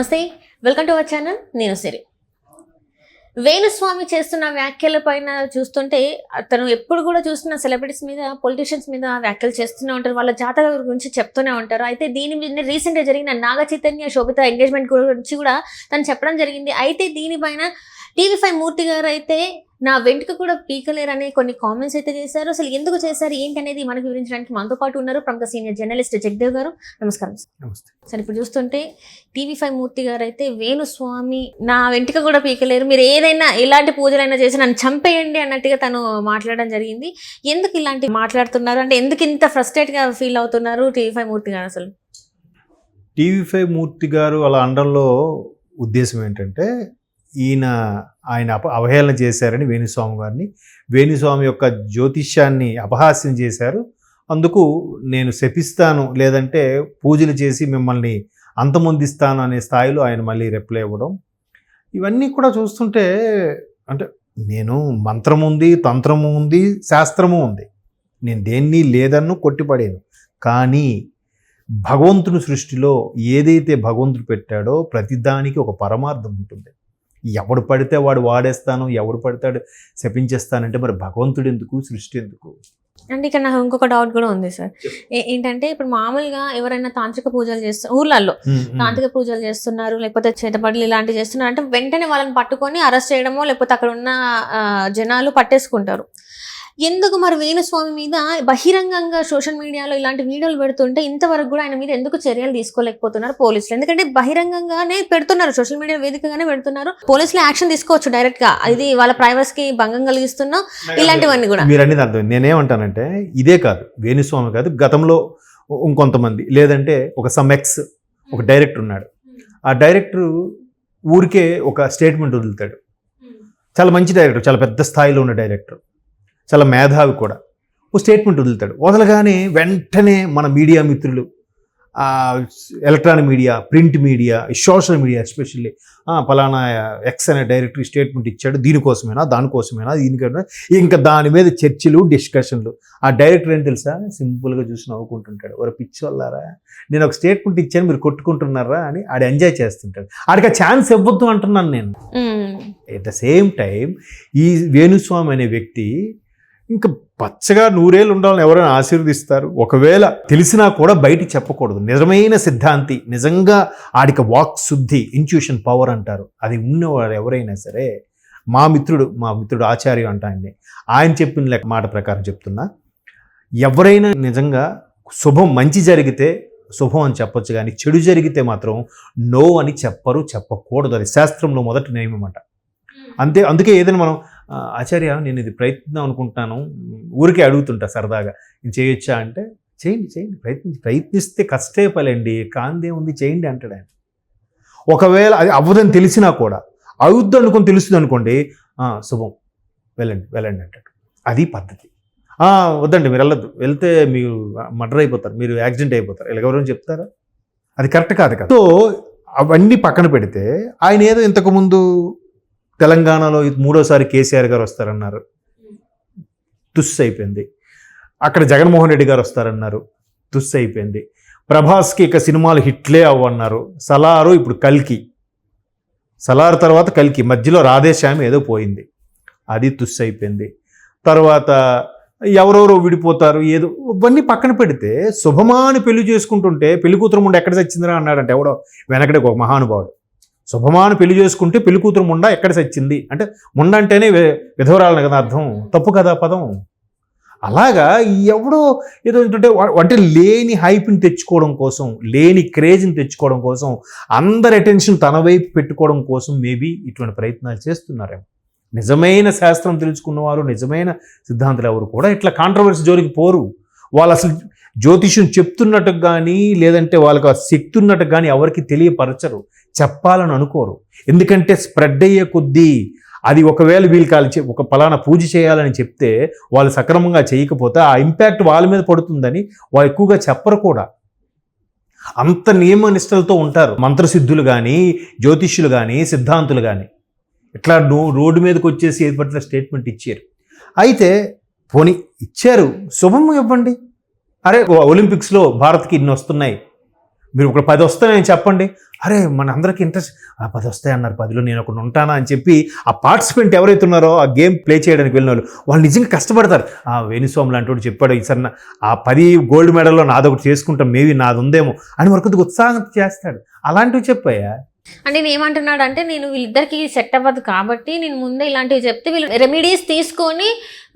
నమస్తే, welcome to our channel. నేను సిరి. వేణుస్వామి చేస్తున్న వ్యాఖ్యల పైన చూస్తుంటే అతను ఎప్పుడు కూడా చూస్తున్న సెలబ్రిటీస్ మీద, పొలిటీషియన్స్ మీద వ్యాఖ్యలు చేస్తూనే ఉంటారు. వాళ్ళ జాతకాల గురించి చెప్తూనే ఉంటారు. అయితే దీని మీద రీసెంట్గా జరిగిన నాగ చైతన్య శోభిత ఎంగేజ్మెంట్ గురించి కూడా తను చెప్పడం జరిగింది. అయితే దీనిపైన టీవీ5 మూర్తి గారు అయితే నా వెంట్రుక కూడా పీకలేరని కొన్ని కామెంట్స్ అయితే చేశారు. అసలు ఎందుకు చేశారు, ఏంటి అనేది మనకు వివరించడానికి మనతో పాటు ఉన్నారు ప్రముఖ సీనియర్ జర్నలిస్ట్ జగదేవ్ గారు. నమస్కారం సార్. ఇప్పుడు చూస్తుంటే టీవీ5 మూర్తి గారు అయితే వేణుస్వామి నా వెంట్రుక కూడా పీకలేరు, మీరు ఏదైనా ఎలాంటి పూజలైనా చేసి నన్ను చంపేయండి అన్నట్టుగా తను మాట్లాడడం జరిగింది. ఎందుకు ఇలాంటి మాట్లాడుతున్నారు, అంటే ఎందుకు ఇంత ఫ్రస్ట్రేట్గా ఫీల్ అవుతున్నారు టీవీ5 మూర్తి గారు? అసలు టీవీ5 మూర్తి గారు అలా అనడంలో ఉద్దేశం ఏంటంటే, ఆయన అవహేళన చేశారని వేణుస్వామి గారిని, వేణుస్వామి యొక్క జ్యోతిష్యాన్ని అపహాస్యం చేశారు. అందుకు నేను శపిస్తాను, లేదంటే పూజలు చేసి మిమ్మల్ని అంతమొందిస్తాను అనే స్థాయిలో ఆయన మళ్ళీ రిప్లై ఇవ్వడం, ఇవన్నీ కూడా చూస్తుంటే అంటే నేను మంత్రము ఉంది, తంత్రము ఉంది, శాస్త్రము ఉంది, నేను దేన్ని లేదన్ను కొట్టిపడాను. కానీ భగవంతుని సృష్టిలో ఏదైతే భగవంతుడు పెట్టాడో ప్రతిదానికి ఒక పరమార్థం ఉంటుంది. ఎవడు పడితే వాడు వాడేస్తాను, ఎవడు పడితే శపించేస్తానంటే మరి భగవంతుడు ఎందుకు, సృష్టి ఎందుకు? అంటే ఇక్కడ నాకు ఇంకొక డౌట్ కూడా ఉంది సార్. ఏంటంటే ఇప్పుడు మామూలుగా ఎవరైనా తాంత్రిక పూజలు చేస్తున్నారు, ఊర్లలో తాంత్రిక పూజలు చేస్తున్నారు, లేకపోతే చేతబడులు ఇలాంటివి చేస్తున్నారు అంటే వెంటనే వాళ్ళని పట్టుకొని అరెస్ట్ చేయడమో, లేకపోతే అక్కడ ఉన్న జనాలు పట్టేసుకుంటారు. ఎందుకు మరి వేణుస్వామి మీద బహిరంగంగా సోషల్ మీడియాలో ఇలాంటి వీడియోలు పెడుతుంటే ఇంతవరకు కూడా ఆయన మీద ఎందుకు చర్యలు తీసుకోలేకపోతున్నారు పోలీసులు? ఎందుకంటే బహిరంగంగానే పెడుతున్నారు, సోషల్ మీడియా వేదికగానే పెడుతున్నారు. పోలీసులు యాక్షన్ తీసుకోవచ్చు డైరెక్ట్ గా, ఇది వాళ్ళ ప్రైవసీకి భంగం కలిగిస్తున్నా ఇలాంటివన్నీ కూడా. మీరు అనేది అర్థం. నేనేమంటానంటే ఇదే కాదు, వేణుస్వామి కాదు, గతంలో ఇంకొంతమంది, లేదంటే ఒక సమ్ఎక్స్ ఒక డైరెక్టర్ ఉన్నాడు. ఆ డైరెక్టర్ ఊరికే ఒక స్టేట్మెంట్ వదులుతాడు. చాలా మంచి డైరెక్టర్, చాలా పెద్ద స్థాయిలో ఉన్న డైరెక్టర్, చాలా మేధావి కూడా. ఓ స్టేట్మెంట్ వదులుతాడు, వదలగానే వెంటనే మన మీడియా మిత్రులు, electronic media, print media, social media especially పలానా ఎక్స్ అనే డైరెక్టర్ స్టేట్మెంట్ ఇచ్చాడు, దీనికోసమేనా దానికోసమేనా దీనికైనా, ఇంకా దాని మీద చర్చలు, డిస్కషన్లు. ఆ డైరెక్టర్ ఏం తెలుసా, సింపుల్గా చూసి నవ్వుకుంటుంటాడు, ఒక పిచ్చి వల్లారా నేను ఒక స్టేట్మెంట్ ఇచ్చాను మీరు కొట్టుకుంటున్నారా అని ఆడు ఎంజాయ్ చేస్తుంటాడు. ఆడికి ఆ ఛాన్స్ ఇవ్వద్దు అంటున్నాను నేను. ఎట్ ద సేమ్ టైం ఈ వేణుస్వామి అనే వ్యక్తి ఇంకా పచ్చగా 100 ఏళ్ళు ఉండాలని ఎవరైనా ఆశీర్వదిస్తారు. ఒకవేళ తెలిసినా కూడా బయటికి చెప్పకూడదు. నిజమైన సిద్ధాంతి, నిజంగా ఆడికి వాక్ శుద్ధి, ఇంట్యూషన్ పవర్ అంటారు, అది ఉన్నవాడు ఎవరైనా సరే. మా మిత్రుడు ఆచార్య అంట ఆయన చెప్పిన మాట ప్రకారం చెప్తున్నా, ఎవరైనా నిజంగా శుభం మంచి జరిగితే శుభం అని చెప్పొచ్చు, కానీ చెడు జరిగితే మాత్రం నో అని చెప్పకూడదు. అది శాస్త్రంలో మొదటి నియమం అన్నమాట. అందుకే ఏదైనా మనం ఆచార్య నేను ఇది ప్రయత్నం అనుకుంటున్నాను, ఊరికే అడుగుతుంటా సరదాగా, ఇది చేయొచ్చా అంటే చేయండి, ప్రయత్నిస్తే కష్టే పలండి, కాందే ఉంది, చేయండి అంటాడు ఆయన. ఒకవేళ అది అవ్వదని తెలిసినా కూడా, అవుద్దు అనుకుని తెలుస్తుంది అనుకోండి, శుభం, వెళ్ళండి అంటాడు. అది పద్ధతి. వద్దండి మీరు వెళ్ళొద్దు, వెళ్తే మీరు మర్డర్ అయిపోతారు, మీరు యాక్సిడెంట్ అయిపోతారు, ఇలా ఎవరైనా చెప్తారా? అది కరెక్ట్ కాదు కదా. సో అవన్నీ పక్కన పెడితే ఆయన ఏదో ఇంతకుముందు తెలంగాణలో 3వ కేసీఆర్ గారు వస్తారన్నారు, తుస్సు అయిపోయింది. అక్కడ జగన్మోహన్ రెడ్డి గారు వస్తారన్నారు, తుస్సు అయిపోయింది. ప్రభాస్కి ఇక సినిమాలు హిట్లే అవ్వన్నారు. సలారు, ఇప్పుడు కల్కి, సలార్ తర్వాత కల్కి, మధ్యలో రాధేశ్యామి ఏదో పోయింది, అది తుస్సు అయిపోయింది. తర్వాత ఎవరెవరో విడిపోతారు, ఏదో ఇవన్నీ పక్కన పెడితే శుభమాని పెళ్లి చేసుకుంటుంటే పెళ్లి కూతురు ముందు ఎక్కడ చచ్చిందిరా అన్నాడంటే ఎవడో వెనకడే ఒక మహానుభావుడు. శుభమాని పెళ్లి చేసుకుంటే పెళ్లి కూతురు ముండ ఎక్కడ చచ్చింది అంటే, ముండ అంటేనే విధవరాలని కదా అర్థం, తప్పు కదా పదం. అలాగా ఎవడో ఏదో అంటే లేని హైప్ని తెచ్చుకోవడం కోసం, లేని క్రేజ్ని తెచ్చుకోవడం కోసం, అందరి అటెన్షన్ తన వైపు పెట్టుకోవడం కోసం మేబీ ఇటువంటి ప్రయత్నాలు చేస్తున్నారేమో. నిజమైన శాస్త్రం తెలుసుకున్నవారు, నిజమైన సిద్ధాంతులు ఎవరు కూడా ఇట్లా కాంట్రవర్సీ జోలికి పోరు. వాళ్ళు అసలు జ్యోతిష్యం చెప్తున్నట్టు కానీ, లేదంటే వాళ్ళకి ఆ శక్తి ఉన్నట్టు కానీ ఎవరికి తెలియపరచరు, చెప్పాలని అనుకోరు. ఎందుకంటే స్ప్రెడ్ అయ్యే కొద్దీ అది ఒకవేళ వీళ్ళు ఒక పలానా పూజ చేయాలని చెప్తే వాళ్ళు సక్రమంగా చేయకపోతే ఆ ఇంపాక్ట్ వాళ్ళ మీద పడుతుందని వాళ్ళు ఎక్కువగా చెప్పరు కూడా. అంత నియమనిష్టలతో ఉంటారు మంత్రసిద్ధులు కానీ, జ్యోతిష్యులు కానీ, సిద్ధాంతులు కానీ. ఇట్లా రోడ్డు మీదకి వచ్చేసి ఏది పట్టిన స్టేట్మెంట్ ఇచ్చారు. అయితే పోనీ ఇచ్చారు, శుభం ఇవ్వండి. అరే ఒలింపిక్స్లో భారత్కి ఇన్ని వస్తున్నాయి, మీరు ఒక 10 వస్తాయని చెప్పండి, అరే మన అందరికీ ఇంట్రెస్ట్ 10 వస్తాయి అన్నారు, 10లో నేను ఒకటి ఉంటానా అని చెప్పి ఆ పార్టిసిపెంట్ ఎవరైతే ఉన్నారో ఆ గేమ్ ప్లే చేయడానికి వెళ్ళిన వాళ్ళు నిజంగా కష్టపడతారు. వేణుస్వామి లాంటి వాడు చెప్పాడు ఈసారి ఆ 10 గోల్డ్ మెడల్లో నాదొకటి చేసుకుంటాం, మేబీ నాది ఉందేమో అని వరకు ఉత్సాహం చేస్తాడు. అలాంటివి చెప్పాయా. అంటే నేను ఏమంటున్నాడు అంటే, నేను వీళ్ళిద్దరికి సెట్ అవ్వదు కాబట్టి నేను ముందే ఇలాంటివి చెప్తే వీళ్ళు రెమెడీస్ తీసుకొని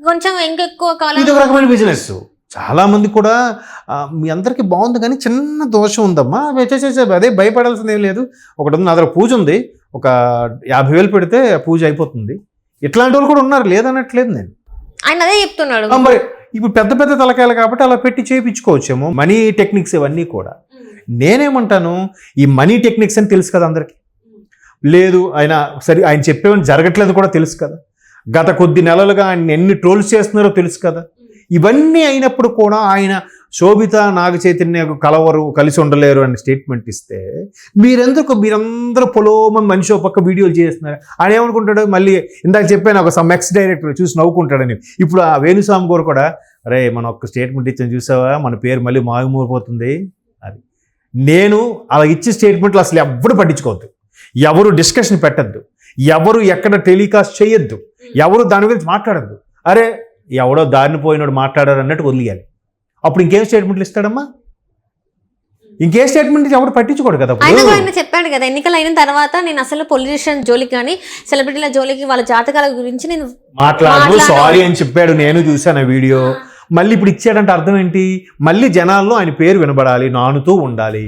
కొంచెం ఇంకెక్కువ కాలం. ఇది ఒక రకమైన బిజినెస్. చాలా మంది కూడా మీ అందరికీ బాగుంది కానీ చిన్న దోషం ఉందమ్మా, అదే భయపడాల్సింది ఏం లేదు. ఒకటి నా దగ్గర పూజ ఉంది, ఒక 50,000 పెడితే పూజ అయిపోతుంది. ఇట్లాంటి వాళ్ళు కూడా ఉన్నారు, లేదనట్లేదు నేను. ఆయన అదే చెప్తున్నాడు. మరి ఇప్పుడు పెద్ద పెద్ద తలకాయలు కాబట్టి అలా పెట్టి చేయించుకోవచ్చేమో. మనీ టెక్నిక్స్ ఇవన్నీ కూడా. నేనేమంటాను, ఈ మనీ టెక్నిక్స్ అని తెలుసు కదా అందరికీ. లేదు ఆయన చెప్పేవని జరగట్లేదు కూడా తెలుసు కదా. గత కొద్ది నెలలుగా ఆయన ఎన్ని ట్రోల్స్ చేస్తున్నారో తెలుసు కదా. ఇవన్నీ అయినప్పుడు కూడా ఆయన శోభిత నాగ చైతన్య కలవరు, కలిసి ఉండలేరు అని స్టేట్మెంట్ ఇస్తే మీరందరూ పొలోమని మనిషి ఒక పక్క వీడియోలు చేస్తున్నారు. ఆయన ఏమనుకుంటాడు, మళ్ళీ ఇందాక చెప్పాను ఒక సమ్ ఎక్స్ డైరెక్టర్ చూసి నవ్వుకుంటాడని. ఇప్పుడు ఆ వేణుస్వామి గారు కూడా, అరే మనం ఒక స్టేట్మెంట్ ఇచ్చాను చూసావా, మన పేరు మళ్ళీ మాగిమూరిపోతుంది అది. నేను అలా ఇచ్చే స్టేట్మెంట్లు అసలు ఎవరు పట్టించుకోవద్దు, ఎవరు డిస్కషన్ పెట్టద్దు, ఎవరు ఎక్కడ టెలికాస్ట్ చేయొద్దు, ఎవరు దాని గురించి మాట్లాడద్దు. అరే ఎవడో దారిని పోయినాడు మాట్లాడారు అన్నట్టు వదిలేయాలి. అప్పుడు ఇంకేం స్టేట్మెంట్లు ఇస్తాడమ్మా, ఇంకే స్టేట్మెంట్ ఎవరు పట్టించుకోడు కదా. ఆయన చెప్పాడు కదా, ఎన్నికలు అయిన తర్వాత నేను అసలు పొలిటీషియన్ జోలికి కానీ సెలబ్రిటీల జోలికి వాళ్ళ జాతకాల గురించి నేను మాట్లాడను, సారీ అని చెప్పాడు. నేను చూశాను ఆ వీడియో. మళ్ళీ ఇప్పుడు ఇచ్చాడంటే అర్థం ఏంటి, మళ్ళీ జనాల్లో ఆయన పేరు వినబడాలి, నానుతూ ఉండాలి.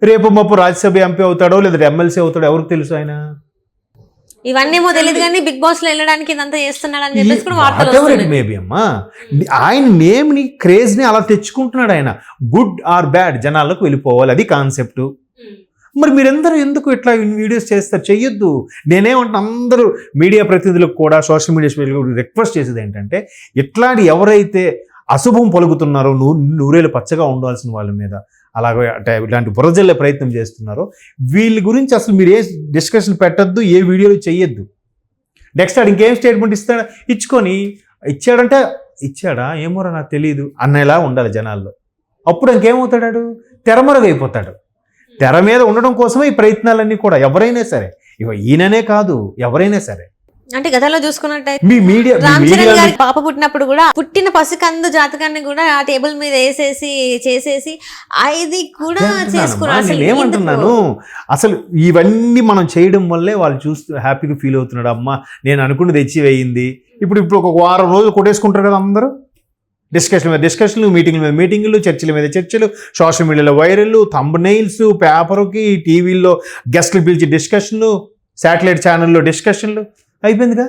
రేపు మప్పు రాజ్యసభ ఎంపీ అవుతాడో లేదా ఎమ్మెల్సీ అవుతాడో ఎవరికి తెలుసు. ఆయన ఇవన్నేమో తెలియదు కానీ బిగ్ బాస్ లో వెళ్ళడానికి ఇదంతా చేస్తున్నాడు అని చెప్పేసి కూడా వార్తలు. మేబీ అమ్మా ఆయన నేమ్ ని క్రేజ్ ని అలా తెచ్చుకుంటున్నాడు. ఆయన గుడ్ ఆర్ బ్యాడ్ జనాలకు వెళ్ళిపోవాలి, అది కాన్సెప్ట్. మరి మీరందరూ ఎందుకు ఇట్లా వీడియోస్ చేస్తారు, చెయ్యొద్దు. నేనేమంటున్నా, అందరూ మీడియా ప్రతినిధులకు కూడా సోషల్ మీడియా రిక్వెస్ట్ చేసేది ఏంటంటే, ఇట్లాంటి ఎవరైతే అశుభం పలుకుతున్నారో, నూరేళ్ళు పచ్చగా ఉండాల్సిన వాళ్ళ మీద అలాగే అంటే ఇలాంటి బురజల్లే ప్రయత్నం చేస్తున్నారో వీళ్ళ గురించి అసలు మీరు ఏ డిస్కషన్ పెట్టద్దు, ఏ వీడియోలు చెయ్యొద్దు. నెక్స్ట్ ఆడు ఇంకేం స్టేట్మెంట్ ఇస్తాడా, ఇచ్చాడంటే ఇచ్చాడా ఏమోరా నాకు తెలియదు అన్నలా ఉండాలి జనాల్లో. అప్పుడు ఇంకేమవుతాడు, తెరమరుగైపోతాడు. తెర మీద ఉండడం కోసమే ఈ ప్రయత్నాలన్నీ కూడా. ఎవరైనా సరే, ఈయననే కాదు, ఎవరైనా సరే. అంటే గతంలో చూసుకున్నట్టయితే రామ్ చరణ్ గారి పాప పుట్టినప్పుడు కూడా పుట్టిన పసికందు జాతకాన్ని కూడా ఆ టేబుల్ మీద చేసేసి అది కూడా చేసుకున్నాను. ఏమంటున్నాను, అసలు ఇవన్నీ మనం చేయడం వల్లే వాళ్ళు చూస్తూ హ్యాపీగా ఫీల్ అవుతున్నాడు. అమ్మ నేను అనుకున్నది తెచ్చి వేయింది. ఇప్పుడు ఒక వారం రోజులు కొట్టేసుకుంటారు కదా అందరూ. డిస్కషన్లు, మీటింగ్ల మీద మీటింగులు, చర్చల మీద చర్చలు, సోషల్ మీడియాలో వైరల్, థంబ్నెయిల్స్, పేపర్కి, టీవీల్లో గెస్ట్లు పిలిచి డిస్కషన్లు, శాటిలైట్ ఛానల్లో డిస్కషన్లు. అయిపోయిందిగా.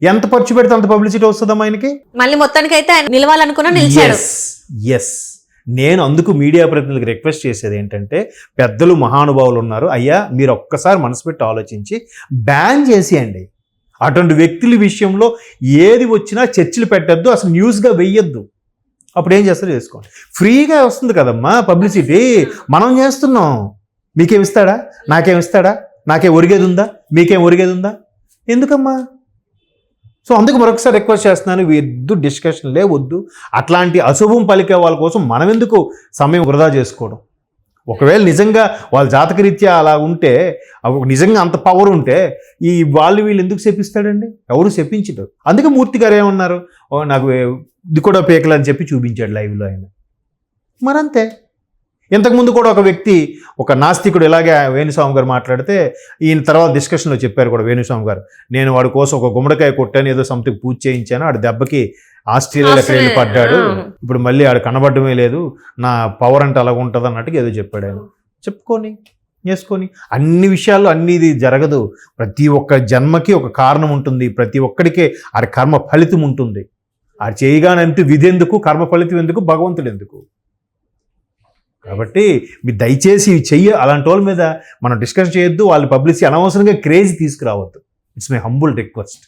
ఎంత ఖర్చు పెడితే అంత పబ్లిసిటీ వస్తుందమ్మా ఆయనకి. మళ్ళీ మొత్తానికి అయితే నిలవాలనుకున్నా నిలిచాడు. ఎస్, నేను అందుకు మీడియా ప్రతినిధులకు రిక్వెస్ట్ చేసేది ఏంటంటే, పెద్దలు మహానుభావులు ఉన్నారు, అయ్యా మీరు ఒక్కసారి మనసు పెట్టి ఆలోచించి బ్యాన్ చేసేయండి. అటువంటి వ్యక్తుల విషయంలో ఏది వచ్చినా చర్చలు పెట్టద్దు, అసలు న్యూస్గా వెయ్యొద్దు. అప్పుడు ఏం చేస్తారో చేసుకోండి. ఫ్రీగా వస్తుంది కదమ్మా పబ్లిసిటీ, మనం చేస్తున్నాం. మీకేమిస్తాడా, నాకేమిస్తాడా, నాకేం ఒరిగేది ఉందా, మీకేం ఒరిగేది ఉందా, ఎందుకమ్మా? సో అందుకు మరొకసారి రిక్వెస్ట్ చేస్తున్నాను, డిస్కషన్లే వద్దు. అట్లాంటి అశుభం పలికే వాళ్ళ కోసం మనం ఎందుకు సమయం వృధా చేసుకోవడం. ఒకవేళ నిజంగా వాళ్ళ జాతకరీత్యా అలా ఉంటే, నిజంగా అంత పవర్ ఉంటే ఈ వీళ్ళు ఎందుకు శపిస్తాడండి, ఎవరు శపించడు. అందుకే మూర్తి గారు ఏమన్నారు, నాకు ఇది కూడా పేకలు అని చెప్పి చూపించాడు లైవ్లో ఆయన. మరంతే. ఇంతకుముందు కూడా ఒక వ్యక్తి, ఒక నాస్తికుడు ఇలాగే వేణుస్వామి గారు మాట్లాడితే, ఈయన తర్వాత డిస్కషన్లో చెప్పారు కూడా వేణుస్వామి గారు, నేను వాడి కోసం ఒక గుమ్మడికాయ కొట్టాను, ఏదో సంథింగ్ పూజ చేయించాను, ఆడి దెబ్బకి ఆస్ట్రేలియాకి వెళ్ళి పడ్డాడు, ఇప్పుడు మళ్ళీ ఆడు కనబడమే లేదు, నా పవర్ అంటే అలాగ ఉంటుంది అన్నట్టుగా ఏదో చెప్పాడు ఆయన. చేసుకొని అన్ని విషయాల్లో ఇది జరగదు. ప్రతి ఒక్క జన్మకి ఒక కారణం ఉంటుంది, ప్రతి ఒక్కడికే ఆడి కర్మ ఫలితం ఉంటుంది. ఆడు చేయగానంటే విధి ఎందుకు, కర్మ ఫలితం ఎందుకు, భగవంతుడు ఎందుకు. కాబట్టి మీరు దయచేసి అలాంటి వాళ్ళ మీద మనం డిస్కస్ చేయొద్దు, వాళ్ళ పబ్లిసిటీ అనవసరంగా క్రేజ్ తీసుకురావద్దు. It's my humble request.